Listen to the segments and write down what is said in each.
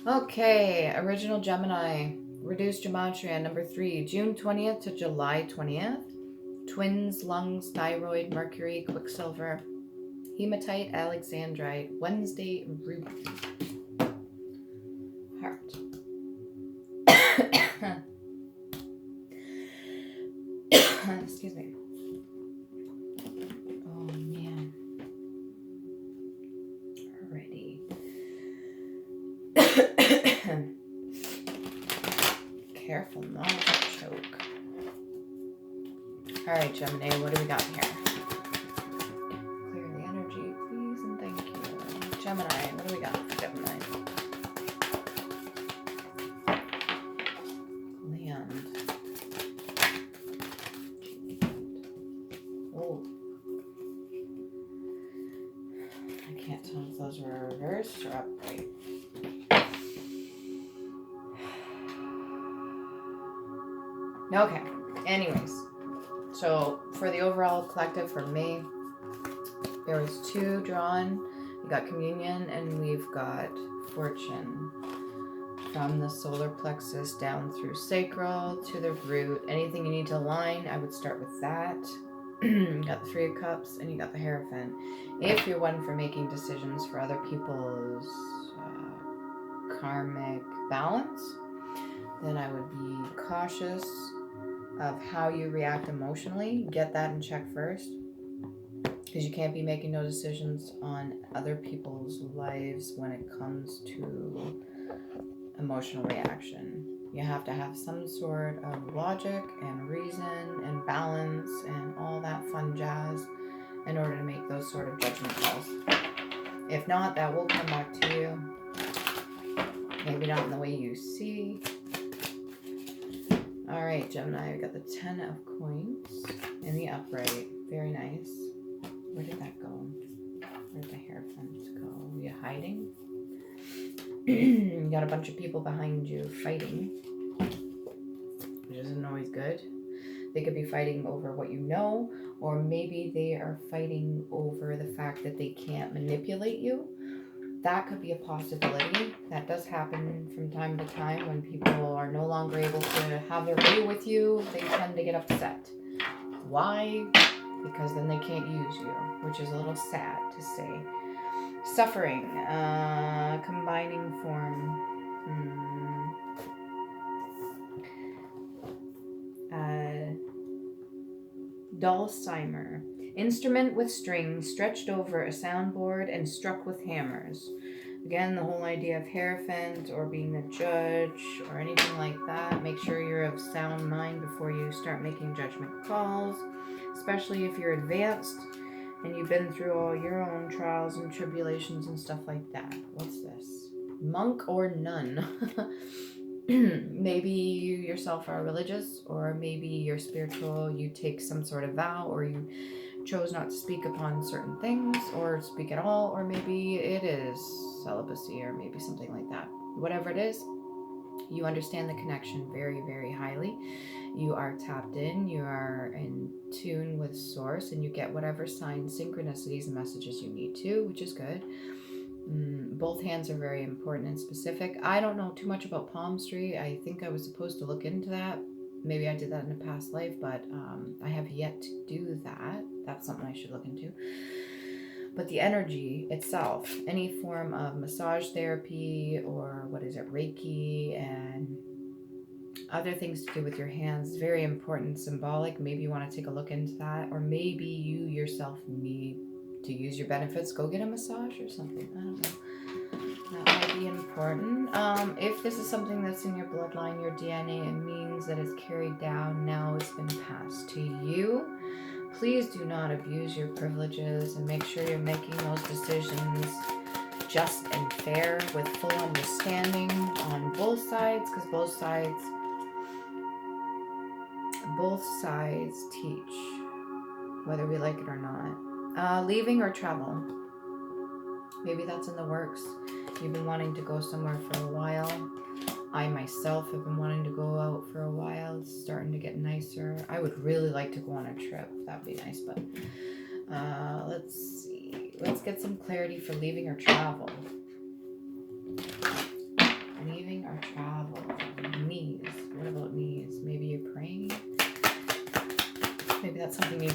Okay, original Gemini, reduced gematria number 3, June 20th to July 20th. Twins, lungs, thyroid, mercury, quicksilver, hematite, alexandrite, Wednesday, ruby, heart. Excuse me. Oh man. Alrighty. Careful not to choke. Alright, Gemini, what do we got here? Clear the energy, please, and thank you. Gemini, what do we got for Gemini? Land. Oh. I can't tell if those were reversed or upright. Okay, anyways. So for the overall collective for May, there was 2 drawn. We got communion and we've got fortune. From the solar plexus down through sacral to the root. Anything you need to align, I would start with that. You got the 3 of Cups and you got the Hierophant. If you're one for making decisions for other people's karmic balance, then I would be cautious of how you react emotionally. Get that in check first, because you can't be making no decisions on other people's lives when it comes to emotional reaction. You have to have some sort of logic and reason and balance and all that fun jazz in order to make those sort of judgment calls. If not, that will come back to you. Maybe not in the way you see. All right, Gemini, we got the 10 of coins in the upright. Very nice. Where did that go? Where did the Hierophant go? Are you hiding? You got a bunch of people behind you fighting, which isn't always good. They could be fighting over what you know, or maybe they are fighting over the fact that they can't manipulate you. That could be a possibility. That does happen from time to time when people are no longer able to have their way with you. They tend to get upset. Why? Because then they can't use you, which is a little sad to say. Suffering, combining form, dulcimer, instrument with strings stretched over a soundboard and struck with hammers. Again, the whole idea of Hierophant or being a judge or anything like that. Make sure you're of sound mind before you start making judgment calls, especially if you're advanced and you've been through all your own trials and tribulations and stuff like that. What's this? Monk or nun? Maybe you yourself are religious, or maybe you're spiritual, you take some sort of vow, or you chose not to speak upon certain things, or speak at all, or maybe it is celibacy, or maybe something like that. Whatever it is, you understand the connection very, very highly. You are tapped in, you are in tune with source, and you get whatever signs, synchronicities, and messages you need to, which is good. Both hands are very important and specific. I don't know too much about palmistry. I think I was supposed to look into that. Maybe I did that in a past life, but I have yet to do that. That's something I should look into. But the energy itself, any form of massage therapy or Reiki and other things to do with your hands, very important, symbolic. Maybe you want to take a look into that, or maybe you yourself need to use your benefits. Go get a massage or something. I don't know. That might be important. If this is something that's in your bloodline, your DNA, it means that it's carried down. Now it's been passed to you. Please do not abuse your privileges, and make sure you're making those decisions just and fair with full understanding on both sides, because both sides teach, whether we like it or not. Leaving or travel. Maybe that's in the works. You've been wanting to go somewhere for a while. I myself have been wanting to go out for a while. It's starting to get nicer. I would really like to go on a trip. That would be nice, but let's see. Let's get some clarity for leaving or travel.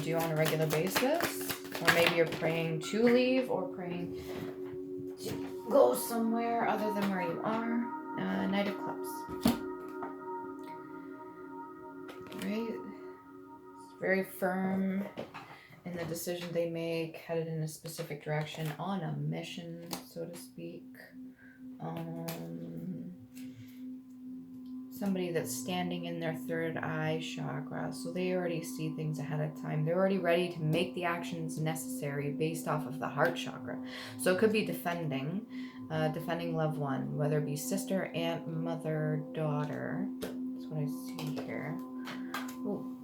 do on a regular basis. Or maybe you're praying to leave or praying to go somewhere other than where you are. Knight of Cups. Right? It's very firm in the decision they make, headed in a specific direction, on a mission, so to speak. Somebody that's standing in their third eye chakra, so they already see things ahead of time. They're already ready to make the actions necessary based off of the heart chakra. So it could be defending loved one, whether it be sister, aunt, mother, daughter. That's what I see here. Ooh.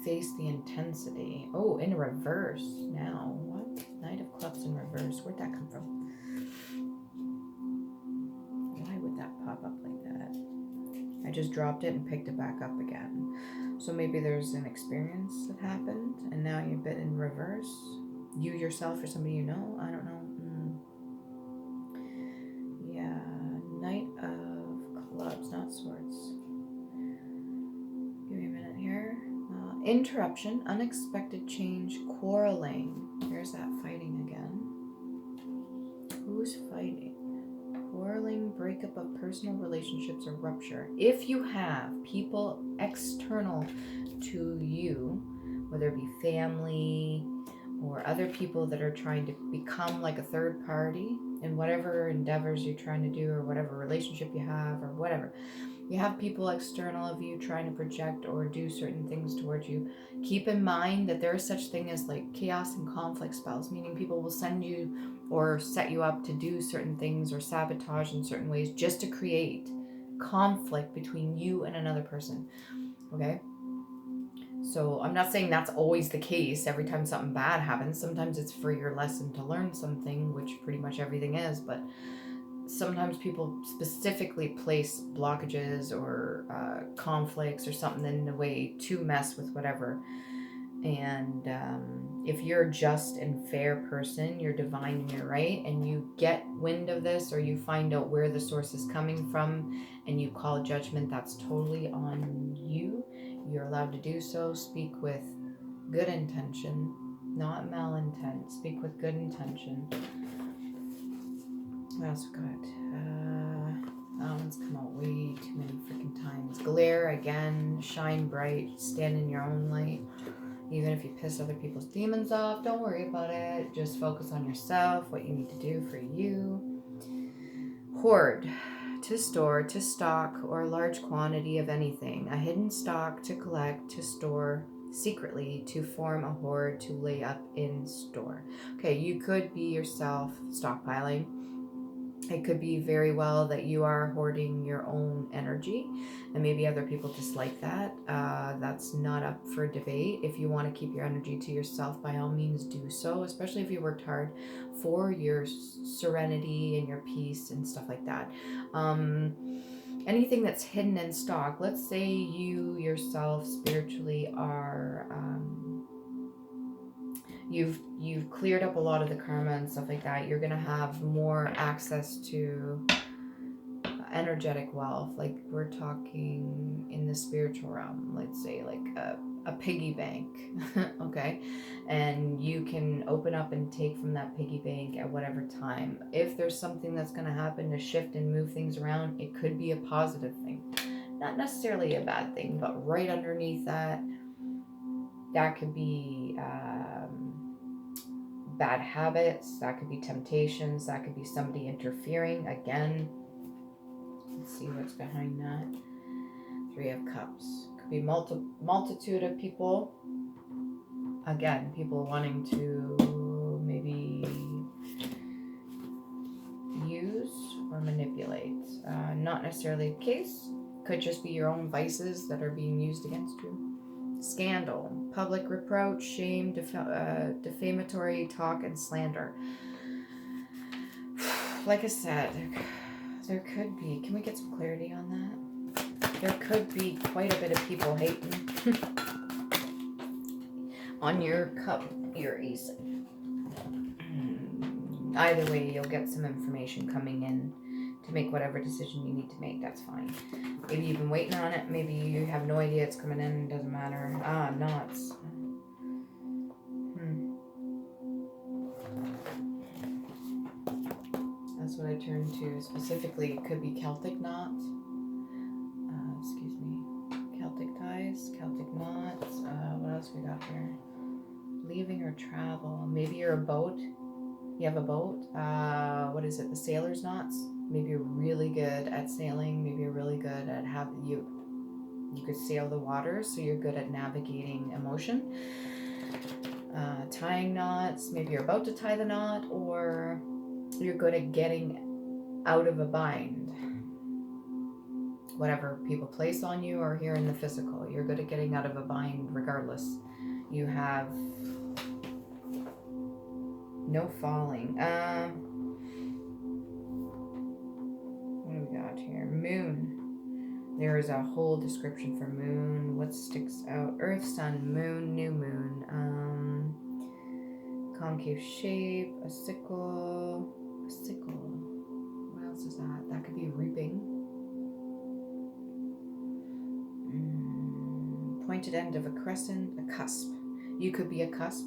Face the intensity. Oh, in reverse now. What? Knight of Clubs in reverse. Where'd that come from? Why would that pop up like that? I just dropped it and picked it back up again. So maybe there's an experience that happened and now you've been in reverse. You yourself or somebody you know? I don't know. Yeah. Knight of Clubs, not Swords. Give me a minute here. Interruption, unexpected change, quarreling. Here's that fighting again. Who's fighting? Quarreling, breakup of personal relationships, or rupture. If you have people external to you, whether it be family or other people that are trying to become like a third party in whatever endeavors you're trying to do or whatever relationship you have or whatever, you have people external of you trying to project or do certain things towards you. Keep in mind that there is such thing as like chaos and conflict spells, meaning people will send you or set you up to do certain things or sabotage in certain ways just to create conflict between you and another person. Okay? So I'm not saying that's always the case every time something bad happens. Sometimes it's for your lesson to learn something, which pretty much everything is, but sometimes people specifically place blockages or conflicts or something in the way to mess with whatever. And if you're a just and fair person, you're divine and you're right, and you get wind of this or you find out where the source is coming from and you call judgment, that's totally on you. You're allowed to do so. Speak with good intention, not malintent. Speak with good intention. What else we got? That one's come out way too many freaking times. Glare again, shine bright, stand in your own light. Even if you piss other people's demons off, don't worry about it. Just focus on yourself, what you need to do for you. Hoard, to store, to stock, or a large quantity of anything. A hidden stock, to collect, to store secretly, to form a hoard, to lay up in store. Okay, you could be yourself stockpiling. It could be very well that you are hoarding your own energy, and maybe other people dislike that. That's not up for debate. If you want to keep your energy to yourself, by all means do so, especially if you worked hard for your serenity and your peace and stuff like that. Anything that's hidden in stock, let's say you yourself spiritually are... You've cleared up a lot of the karma and stuff like that. You're gonna have more access to energetic wealth. Like we're talking in the spiritual realm, let's say like a piggy bank. Okay, and you can open up and take from that piggy bank at whatever time. If there's something that's gonna happen to shift and move things around, it could be a positive thing, not necessarily a bad thing, but right underneath that could be bad habits, that could be temptations, that could be somebody interfering. Again, let's see what's behind that. 3 of Cups. Could be multitude of people. Again, people wanting to maybe use or manipulate. Not necessarily the case. Could just be your own vices that are being used against you. Scandal, public reproach, shame, defamatory talk, and slander. Like I said, there could be, can we get some clarity on that? There could be quite a bit of people hating on your cup, your ace. Either way, you'll get some information coming in to make whatever decision you need to make. That's fine. Maybe you've been waiting on it. Maybe you have no idea it's coming in. Doesn't matter. Knots. That's what I turned to specifically. It could be Celtic knots. Excuse me. Celtic ties, Celtic knots. What else we got here? Leaving or travel. Maybe you're a boat. You have a boat. What is it? The sailor's knots. Maybe you're really good at sailing. Maybe you're really good at you could sail the waters, so you're good at navigating emotion. Tying knots. Maybe you're about to tie the knot, or you're good at getting out of a bind. Whatever people place on you, or here in the physical, you're good at getting out of a bind regardless. You have no falling. What do we got here? Moon. There is a whole description for moon. What sticks out? Earth, sun, moon, new moon. Concave shape, a sickle. A sickle. What else is that? That could be reaping. Pointed end of a crescent, a cusp. You could be a cusp.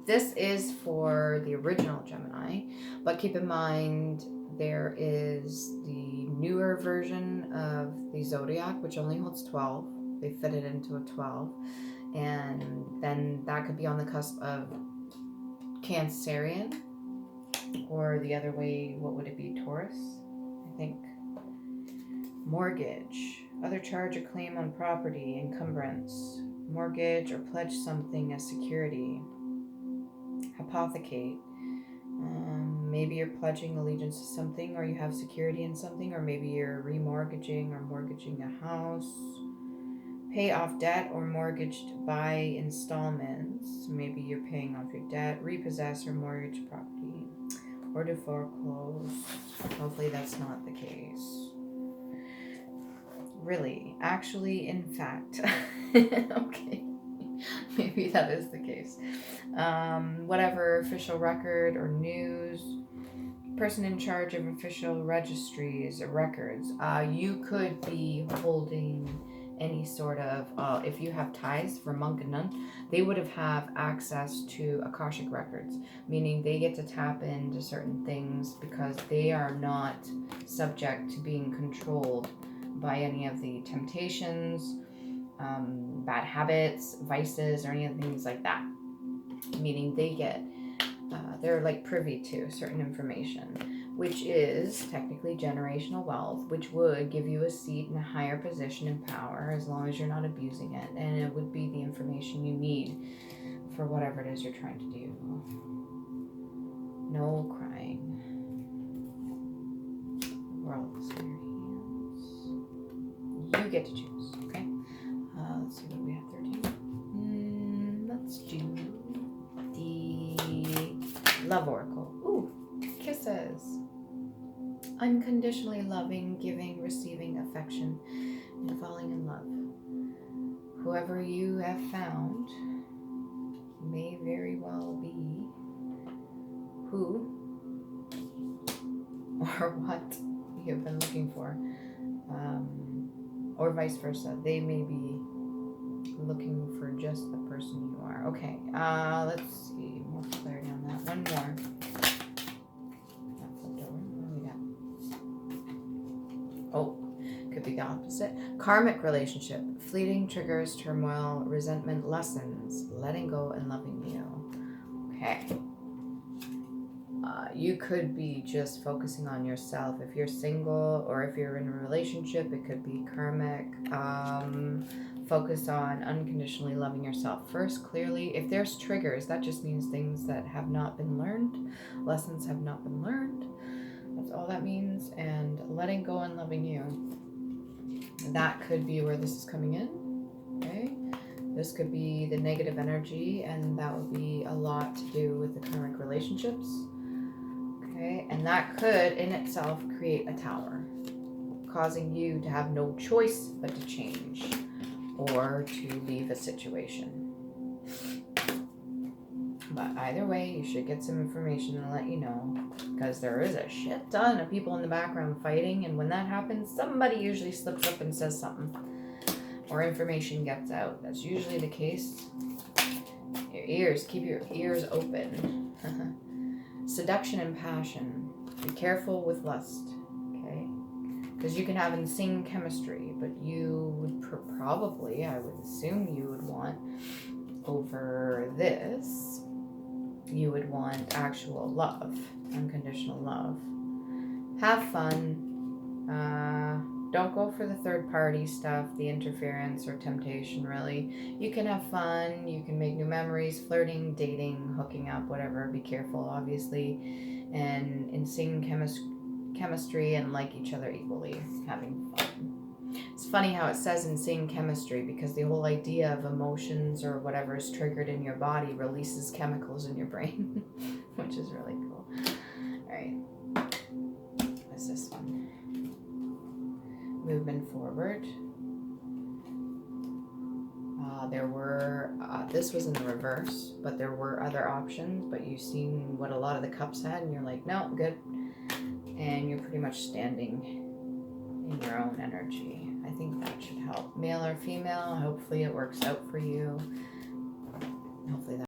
This is for the original Gemini, but keep in mind there is the newer version of the zodiac, which only holds 12. They fit it into a 12, and then that could be on the cusp of Cancerian, or the other way, what would it be? Taurus, I think. Mortgage, other charge or claim on property, encumbrance, mortgage or pledge something as security. Hypothecate, maybe you're pledging allegiance to something, or you have security in something, or maybe you're remortgaging or mortgaging a house. Pay off debt or mortgaged by installments, maybe you're paying off your debt. Repossess or mortgage property, or to foreclose. Hopefully that's not the case. Really, actually, in fact. Okay, maybe that is the case. Whatever official record or news, person in charge of official registries or records. You could be holding any sort of, if you have ties for monk and nun, they would have access to Akashic records, meaning they get to tap into certain things because they are not subject to being controlled by any of the temptations, bad habits, vices, or any of the things like that. Meaning they get, they're like privy to certain information, which is technically generational wealth, which would give you a seat in a higher position and power as long as you're not abusing it. And it would be the information you need for whatever it is you're trying to do. No crying. World is in your hands. You get to choose, okay? Let's see what we have. 13. Let's do the Love Oracle. Ooh, kisses. Unconditionally loving, giving, receiving affection, and falling in love. Whoever you have found may very well be who or what you've been looking for, or vice versa. They may be looking for just the person you are. Okay, let's see, more clarity on that. One more. Oh, could be the opposite. Karmic relationship, fleeting triggers, turmoil, resentment, lessons, letting go and loving you. Okay. You could be just focusing on yourself. If you're single or if you're in a relationship, it could be karmic. Focus on unconditionally loving yourself first, clearly. If there's triggers, that just means things that have not been learned. Lessons have not been learned. That's all that means. And letting go and loving you. That could be where this is coming in. Okay. This could be the negative energy, and that would be a lot to do with the karmic relationships. Okay. And that could in itself create a tower, causing you to have no choice but to change or to leave a situation. But either way, you should get some information and let you know, because there is a shit ton of people in the background fighting, and when that happens, somebody usually slips up and says something, or information gets out. That's usually the case. Your ears, keep your ears open. Seduction and passion. Be careful with lust, okay? Because you can have insane chemistry, but you would probably, I would assume you would want, over this, you would want actual love, unconditional love. Have fun. Don't go for the third party stuff, the interference or temptation, really. You can have fun, you can make new memories, flirting, dating, hooking up, whatever. Be careful, obviously. And insane chemistry and like each other equally, having fun. It's funny how it says insane chemistry, because the whole idea of emotions or whatever is triggered in your body releases chemicals in your brain, which is really cool. All right. What's this one? Movement forward. There were, this was in the reverse, but there were other options, but you've seen what a lot of the cups had, and you're like, no, good. And you're pretty much standing in your own energy. I think that should help. Male or female, hopefully it works out for you. Hopefully that